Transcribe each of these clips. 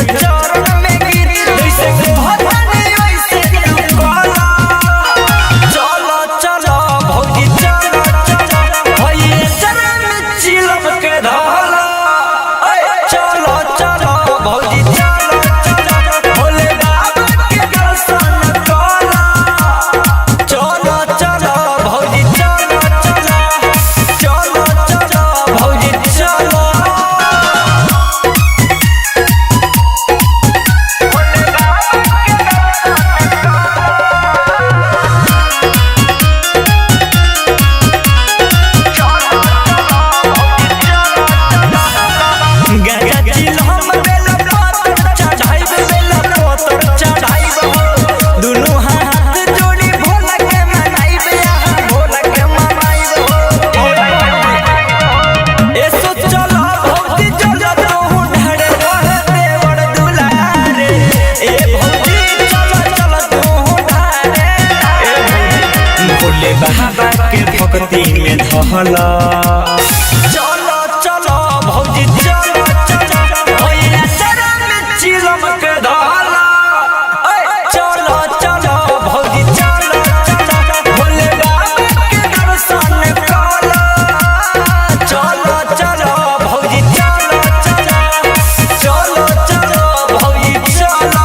चरण में गिर जैसे भवानी वैसे काला चलो चलो भौजी चलो चलो भैया चरण में चिलम के धाला चलो चलो भौजी चलो चलो भोले बाबा के दर्शन काला चलो चलो भौजी चलो चलो चलो चलो भौजी चलो बाबा के भक्ति में धहला चलो चलो भौजी चलो चलो भैया चरण में चिलम के धाला चलो चलो भौजी चलो चलो भोले बाबा के दर्शन काला चलो चलो भौजी चलो चलो चलो चलो भौजी चलो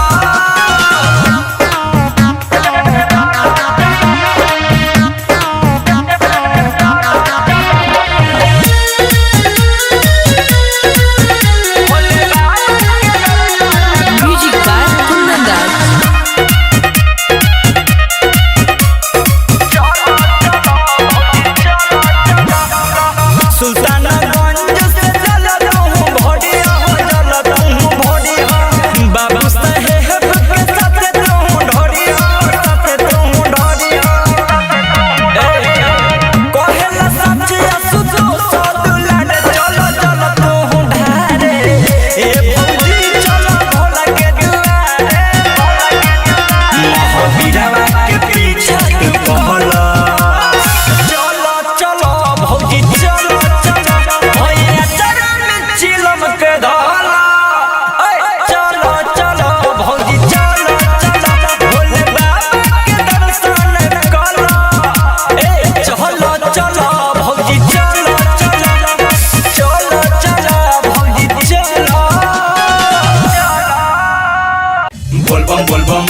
बोलबम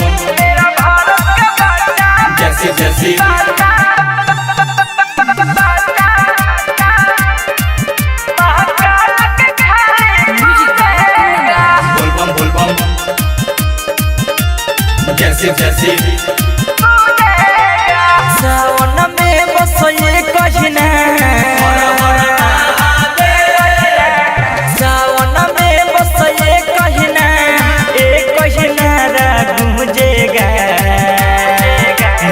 जैसे जैसे बोलबम जैसे जैसे सावन में बस ये कहना सावन में बस ये कहना गूंजेगा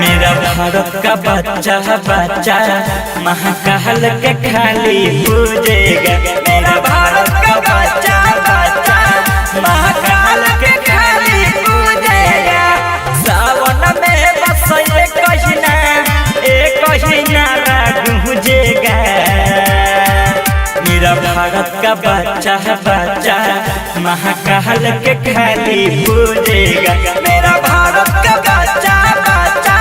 मेरा भारत का बच्चा बच्चा महाकाल के खाली पूजेगा मेरा भारत का बच्चा बच्चा महाकाल के खाली पूजेगा सावन में बस ये कहना गूंजेगा मेरा भारत का बच्चा बच्चा महाकाल के खाली पूजेगा मेरा भारत का बच्चा बच्चा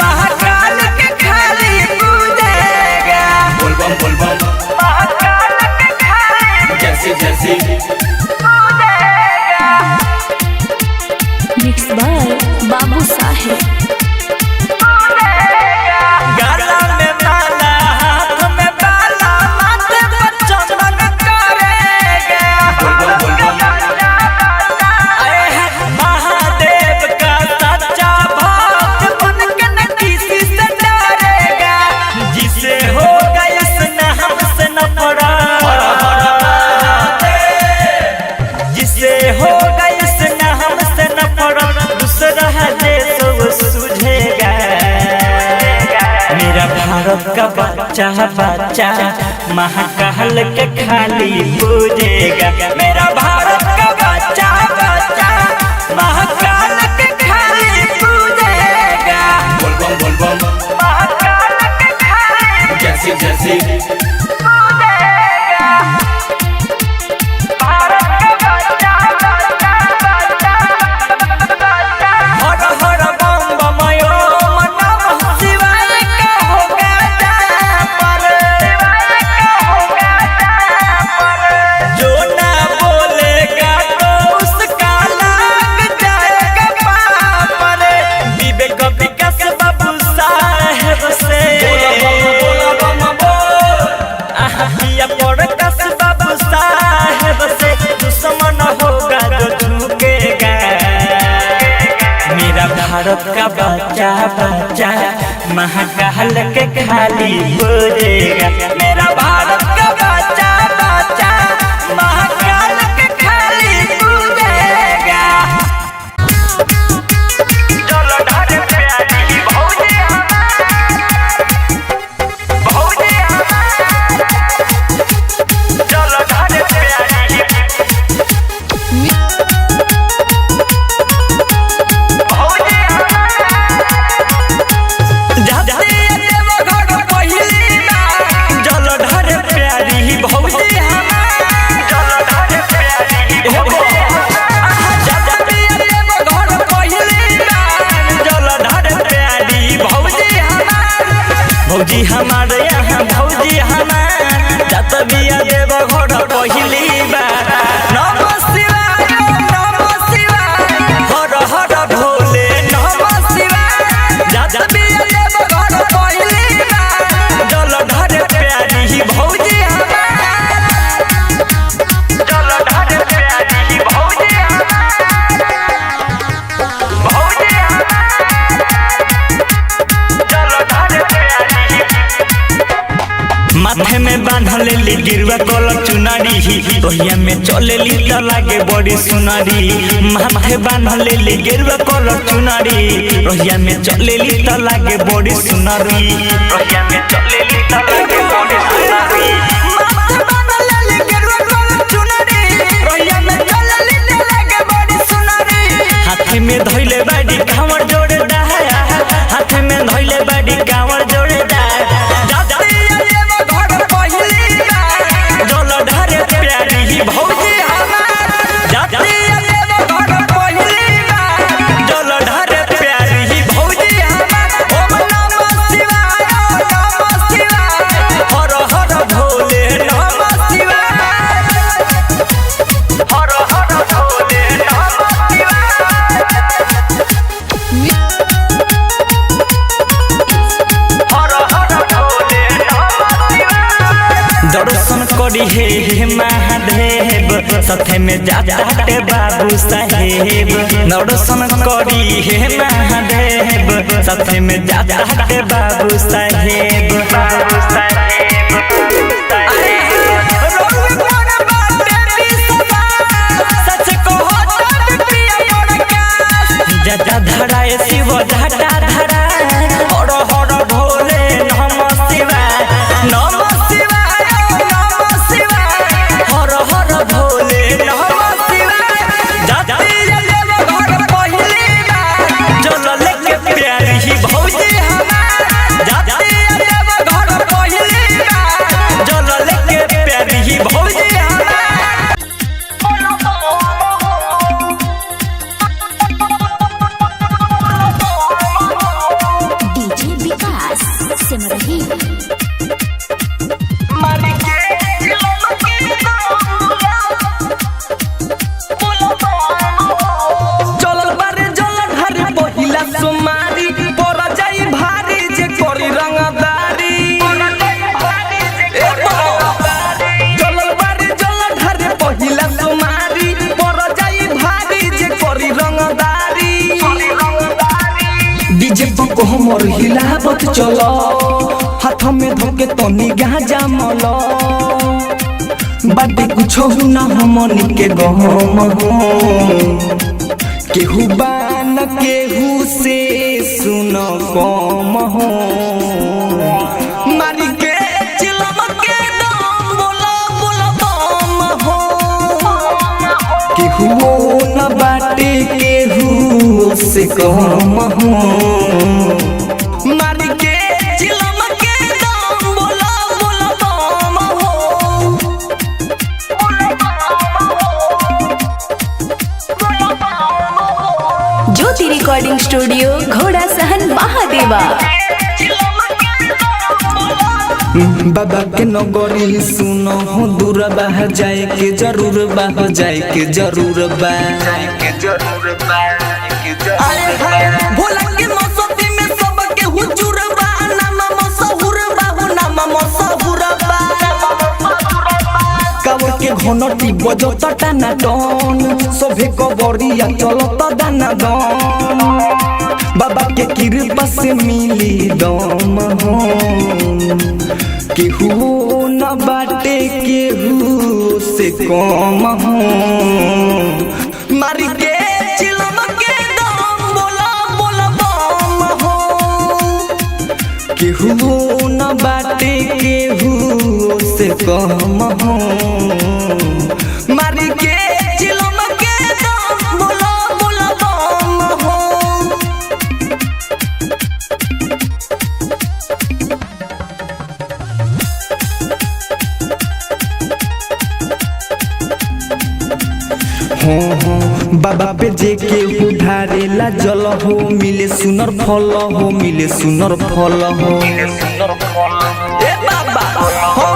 महाकाल के खाली पूजेगा बोलबम महाकाल के खाली जैसे जैसे मिक्स बाय बाबू साहेब भारत का बच्चा बच्चा महाकाल के खाली पूजेगा मेरा भारत का बच्चा बच्चा महाकाल के खाली पूजेगा बोलबम महाकाल के खाली जैसे जैसे भारत का बच्चा बच्चा भारत का बच्चा बच्चा महाकाल के खाली पूजेगा। मेरा भारत का बच्चा बच्चा महाकाल के खाली पूजेगा। चलो ढारे प्यारी भौजी भौजी चलो ढारे प्यारी भौजी हमारे यहाँ भौजी हमार जत बिया देव घर पहिली बार। नमः शिवाय नमः शिवाय हर हर भोले नमः शिवाय जत बिया देव घर पहिली बार। जल ढारे प्यारी भौजी हमार जल ढारे प्यारी भौजी माथे में बांधल ली गिरवा कलर चुनारी रोहिया में चले ली त लागे बड़ी सुनारी। माथे बांधल ली गिरवा कलर चुनारी रोहिया में चले ली त लागे बड़ी सुनारी। रोहिया में चले ली त लागे बड़ी सुनारी। माथे बांधल ली गिरवा कलर चुनारी रोहिया में चले ली त लागे बड़ी सुनारी। हाथ में धइले बाड़ी कांवर जोड़े दाया हाथ में धइले बाड़ी कांवर जोड़े दाया। भौजी हमार जातिया देव घर पहिली बार। जल ढारे प्यारी भौजी हमार ओम नमः शिवाय हर हर भोले नमः शिवाय हर हर भोले नमः शिवाय हर हर भोले नमः शिवाय। दर्शन करी हे महादेव साथे में जाते बाबू साहेब। दर्शन करी हे महादेव साथे में जाते बाबू साहेब। बाबू साहेब जटा धराए शिव जटा धराए हर हर भोले नमः शिवाय नमः शिवाय नमः शिवाय हर हर भोले नमः शिवाय। जातिया देव घर पहिली बार। जल लेके प्यारी भौजी हमार जातिया देव घर पहिली बार। जल लेके प्यारी भौजी हमार। डीजे विकास सिमरही चलल बारे जल ढारे पहिला सुमारी पर जाई भारी जे करी रंगदारी। चलल बारे जल ढारे पहिला सुमारी पर जाई भारी जे करी रंगदारी। डीजे पर हमर हिलावत चलो हाथ में धोके तनी गांजा मलो। बाटे कुछ ना हमनी के गम हो केहू बान केहू से सुन कम हो। मारी के चिलम के दम बोला बोला बम हो केहू न बाटे केहू से कम हो। मारी के चिलम के दम बोला बोला बम हो। ज्योति रिकॉर्डिंग स्टूडियो घोड़ा सहन महादेवा। बाबा के नगरी सुनो हो दूर बह जाए के जरूर बह जाए के जरूर बा। भोला के मस्ती में सब के हुजूर बा। नाम मशहूर बा हो नाम मशहूर बा। कावर के घनटी बजत टाना टन सभे कबरिया चलत दाना दन। के कृपा से मिली दम हो केहू न बाटे केहू से कम हो मारी के चिलम के दम बोला बोला बम हो केहू न बाटे केहू से कम हो मारी के चिलम के दम बोला बोला बम हो बाबा पे जे के उधारेला जल हो मिले सुनर फल हो मिले सुनर फल हो ए बाबा हो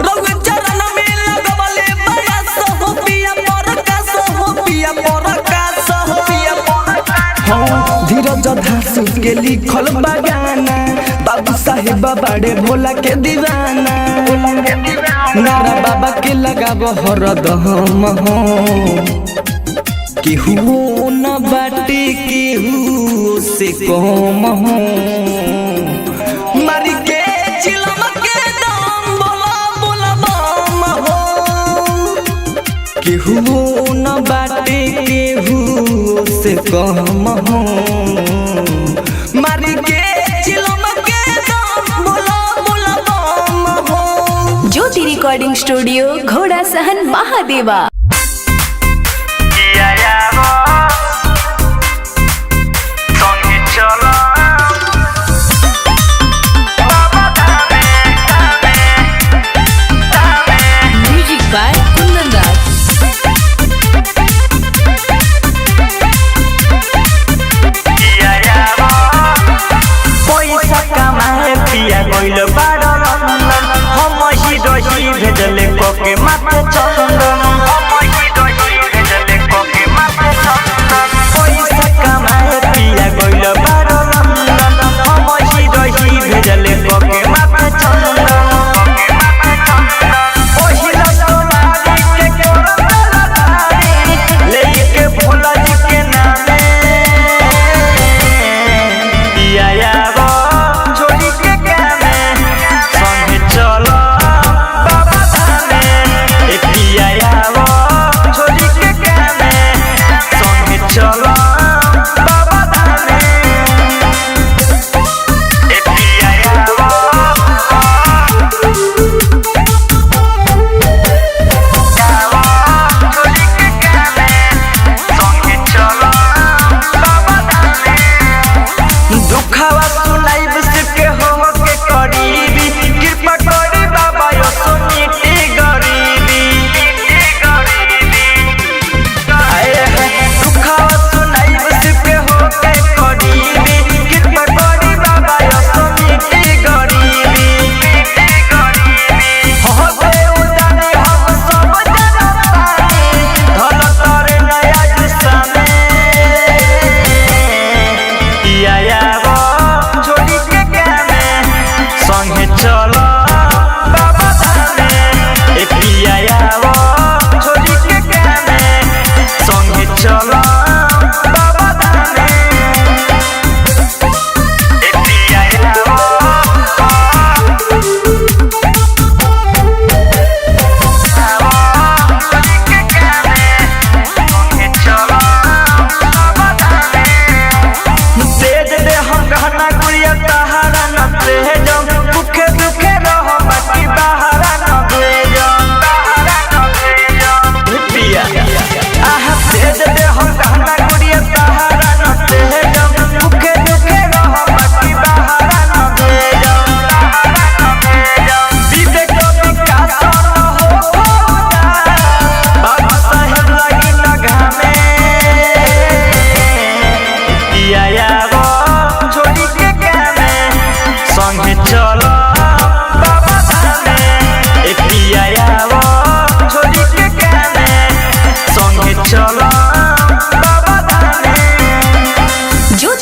रंग चरण में लगवले बयास हो पिया परकास हो पिया परकास हो पिया परकास हो धीरज धासु के लिखल बगाना बाबू साहेब बाड़े भोला के दीवाना नारा बाबा के लगाव हरदम हो केहू न बाटे केहू से कम हो मारी के चिलम के दम बोला बोला बम हो केहू न बाटे केहू से कम हो मारी के चिलम के दम बोला बोला बम हो ज्योति रिकॉर्डिंग स्टूडियो घोड़ा सहन महादेवा। भेजले कोके माथे चंदन भेजले कोके माथे चंदन पैसा कमाए पिया गइल बारो लंदन हम ही रही भेजले कोके माथे चंदन ओहिला सोनारी के कोरला तारी लेके भोला जी के नामे पिया याबो छोड़ी के कामे संगे चलो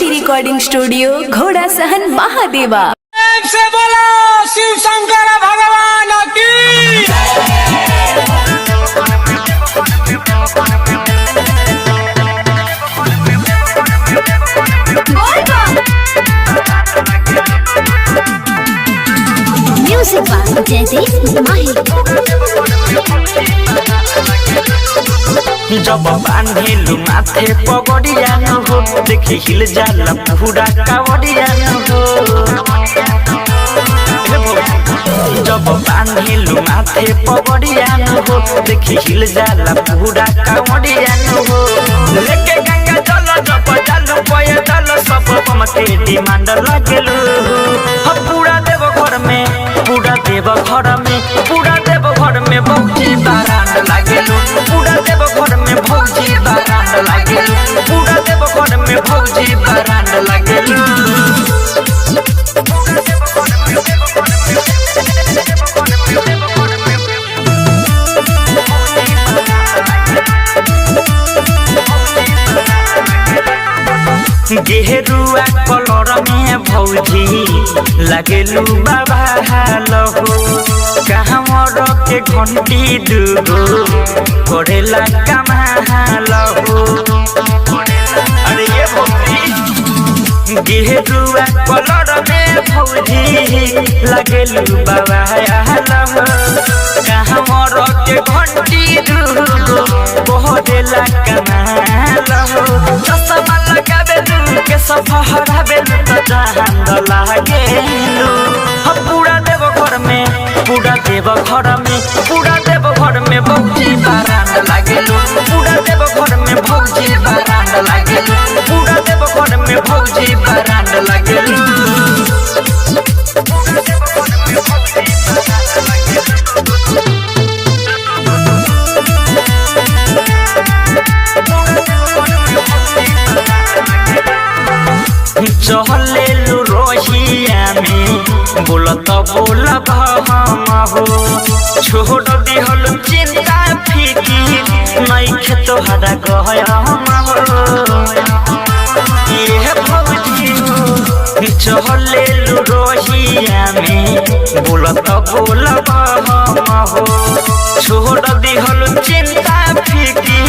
रिकॉर्डिंग स्टूडियो घोड़ा सहन महादेवा। से बोलो शिव शंकर भगवान की। जयदीप माही। जब बांधेलु माथे पगड़िया न हो देखी हिल जाला पूरा कावड़िया न हो। जब बांधेलु माथे पगड़िया न हो देखी हिल जाला पूरा कावड़िया न हो। लेके गंगा जल जब चालू पय जल सब मते डिमांड लागेलु पूरा देव घर में पूरा देव घर में पूरा देव घर में भौजी बारांड लागेलु पूरा देव घर में भौजी बारांड लागेलु पूरा देव घर में भौजी बारांड लागेलु। गेरुआ कलर में भौजी लगेलू बाबा हालो कहवर के घंटी दुगो करेला कमा हालो। अरे ये भौजी गेरुआ कलर में भौजी लगेलू बाबा हालो कहवर के घंटी दुगो करेला कमा हालो। चश्मा लगाबेलू के सफहरा बेलू त जहान लागेलू पूरा देव घर में पूरा देव घर में पूरा देव घर में भौजी बारांड लागेलू पूरा देव घर में भौजी बारांड लागेलू पूरा देव घर में भौजी बारांड लागेलू। चलेलु रोहिया में बोलत बोलब हम हो छोड़ दिहल चिंता फीकी नइखे तोहरा गहम हो। ये भौजी चलेलु रोहिया में बोलत बोलब हम हो छोड़ दिहल चिंता फीकी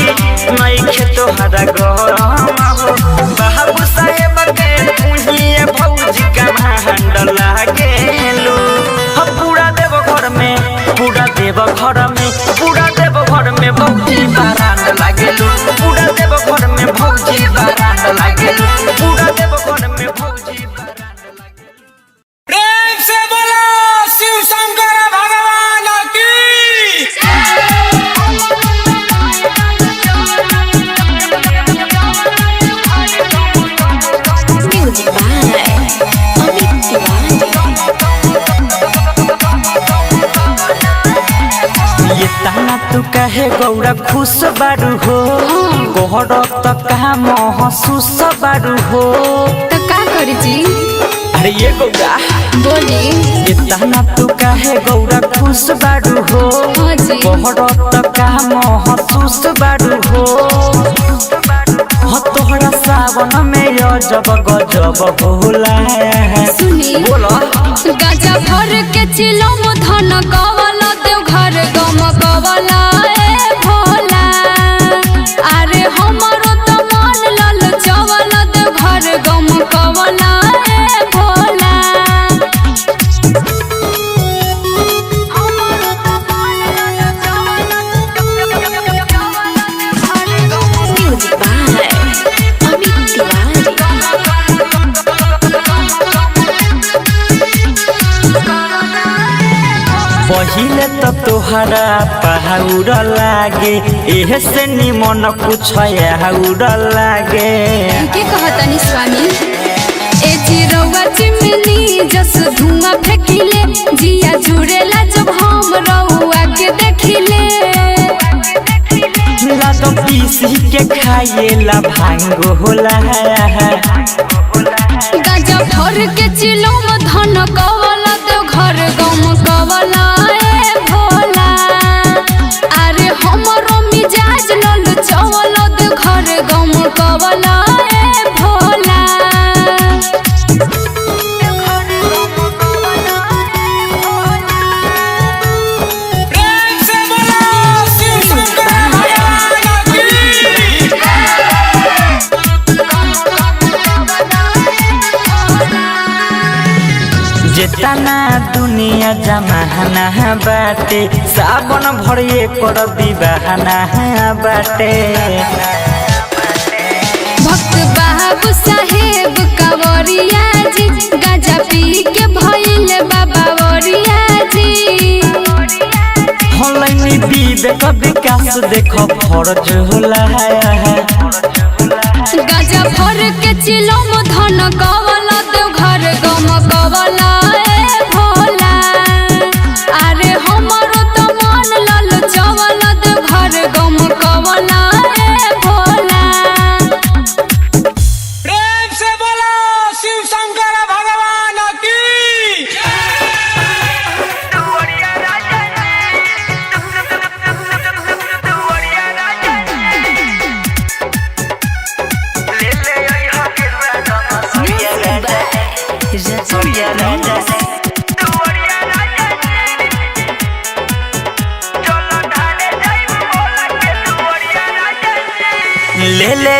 नइखे तोहरा गहम हो। बाबू साहेब के पुहिए भौजी कमा हंडल लागेलू पूरा देव घर में पूरा देव घर में पूरा देव घर में भौजी बारांड लागेलू पूरा देव घर में भौजी बारांड लागेलू पूरा देव घर में भौजी बारांड लागेलू। प्रेम से बोलो शिव शंकर भगवान की। Music by Amit Tiwari. ये ताना तू कहे गौरा खुश बारू हो कोहर तक कहा महसूस बारू हो। तो का करी जी अरे ये गौरा बोली ये ताना तू कहे गौरा खुश बारू हो हाँ जी कोहर तक कहा महसूस बारू हो। तोहरा सावन में जब गजब होला सुनी बोला गजा भर के चिलम धन कवला देव घर गम कवला ए भोला। अरे हमरो तो मन लल चवल देव घर गम कवला ए भोला। Music by Amit Tiwari. पहिले तो तोहरा पहाउर लागे एह से निमन कुछ आउर लागे। के कहतनी स्वामी ए चिरौआ चिमनी जस धुआं फेंकिले जिया जुड़ेला जब हम रउआ के देखिले। लादो पीसी के खाएला भांग होला गजा भर के चिलम धन कवला देव घर गम कवला ए भोला। अरे हमरो मिजाज लल चवल देव घर गम कवला ए भोला। प्रेम से बोलो शिव शंकर भगवान की। जेता नया जमाना बाटे सावन भरिए कर विवाहना बाटे भक्त बाबू साहेब कांवरिया जी गाजा पी के भइल बाबा वरिया जी ऑनलाइन विवेक विकास देखो फर्ज होला गाजा भर के चिलम धन कवला देव घर गम कवला ए भोला अरे हमरो त मन लल चवल देव घर गम कवला ए भोला प्रेम से बोलो शिव शंकर भगवान की ले ले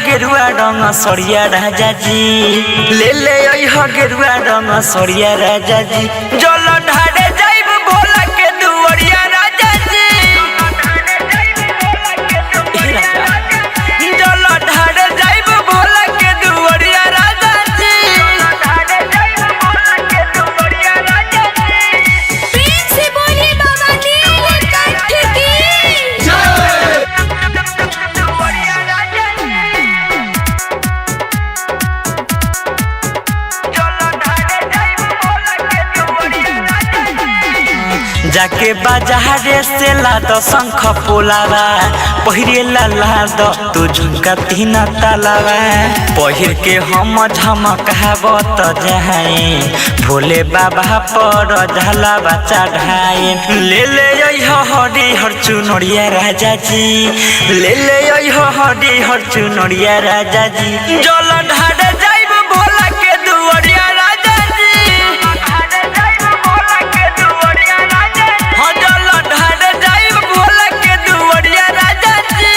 गेरुआ रंग सरिया राजा जी ले ले गेरुआ रंग सरिया राजा जी जल ढारे जाइब भोला के दुवरिया राजा जी जल ढारे जाइब भोला के दुवरिया राजा जी प्रेम से बोली बाबा नीलकंठ की जाके बाजारे से लाद शंख पोलावा पहिरे लाद तू झुमका तीन तालावा पहिर के हम झमकावत जाए भोले बाबा पर झलावा चढ़ाए ले ले हरिहर चुनरिया राजा जी ले ले हरिहर चुनरिया राजा जी जल ढारे जाइब भोला के दुवरिया राजा जी जल ढारे जाइब भोला के दुवरिया राजा जी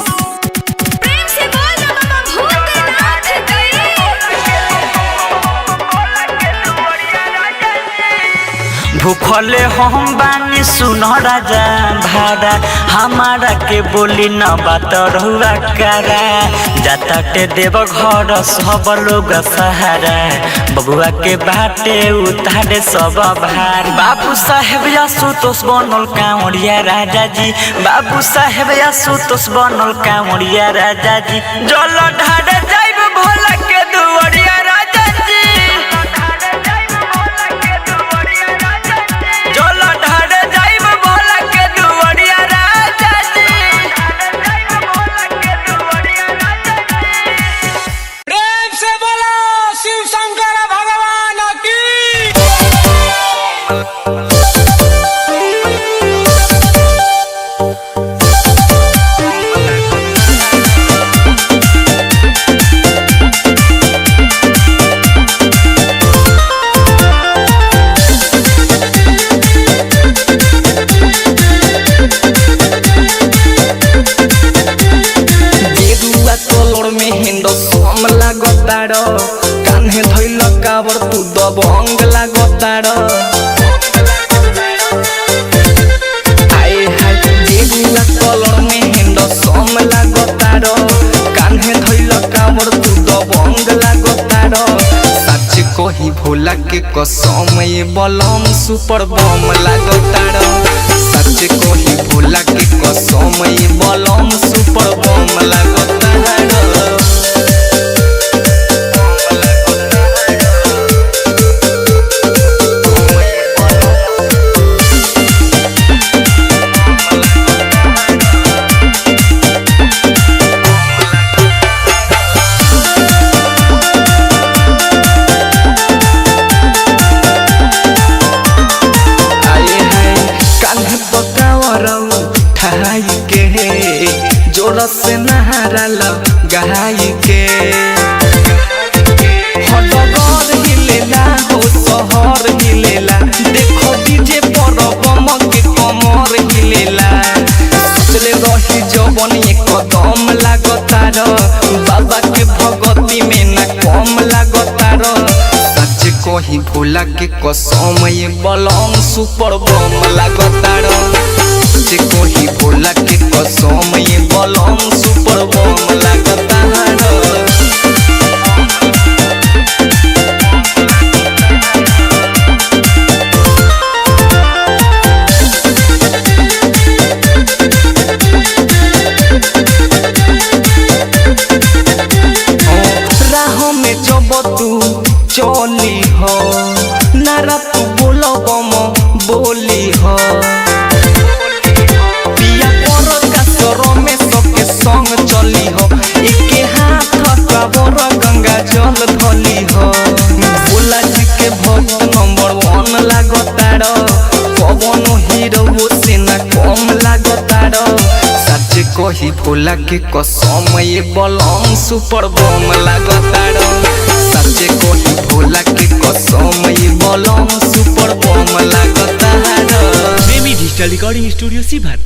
प्रेम से बोल बाबा भूतनाथ की भूखले हम बानी सुन राजा भाड़ा हमारा के बोली न बात रहुआ करा जाता के देव घर सब लोग सहारा बबुआ के बाटे उतारे सब भार बाबू साहेब आशुतोष बनल कांवरिया राजा जी बाबू साहेब आशुतोष बनल कांवरिया राजा जी जल ढारे जाइब भोला के दुवरिया राजा जी जल ढारे जाइब भोला के दुवरिया राजा जी प्रेम से बोलो शिव शंकर भगवान की गेरुआ कलर में हिंद सम लागताड़ कान्हे धैल कावर तू दबंग लागताड़ आए हाय गेरुआ कलर में हिंद सम लागताड़ कान्हे धैल कावर तू दबंग लागताड़ सच कही भोला के कसम ये बलम सुपर बम लागताड़ सच कही भोला के कसम ये बलम सुपर बम लागताड़ आए हाय कान्हे पकावरौ ठाई के जोर से नहारा गाई कही भोला के कसम ये बलम सुपर बम लागतारो जे कही भोला के कसम ये बलम सुपर बम लागतारो चली हो नारा तू बोलो बम बोली हो पिया पर का सरो में सबके संग चली हो एके हाथ काबर गंगा जल धली हो भोला जी के भक्त नंबर 1 लागतारो पवन हीरो से ना कम लागतारो सच कही भोला के कसम ये बलम सुपर बम लागतारो सच कही भोला के कसम ये बलम सुपर बम लागतारो प्रेमी डिजिटल रिकॉर्डिंग स्टूडियो सीभर।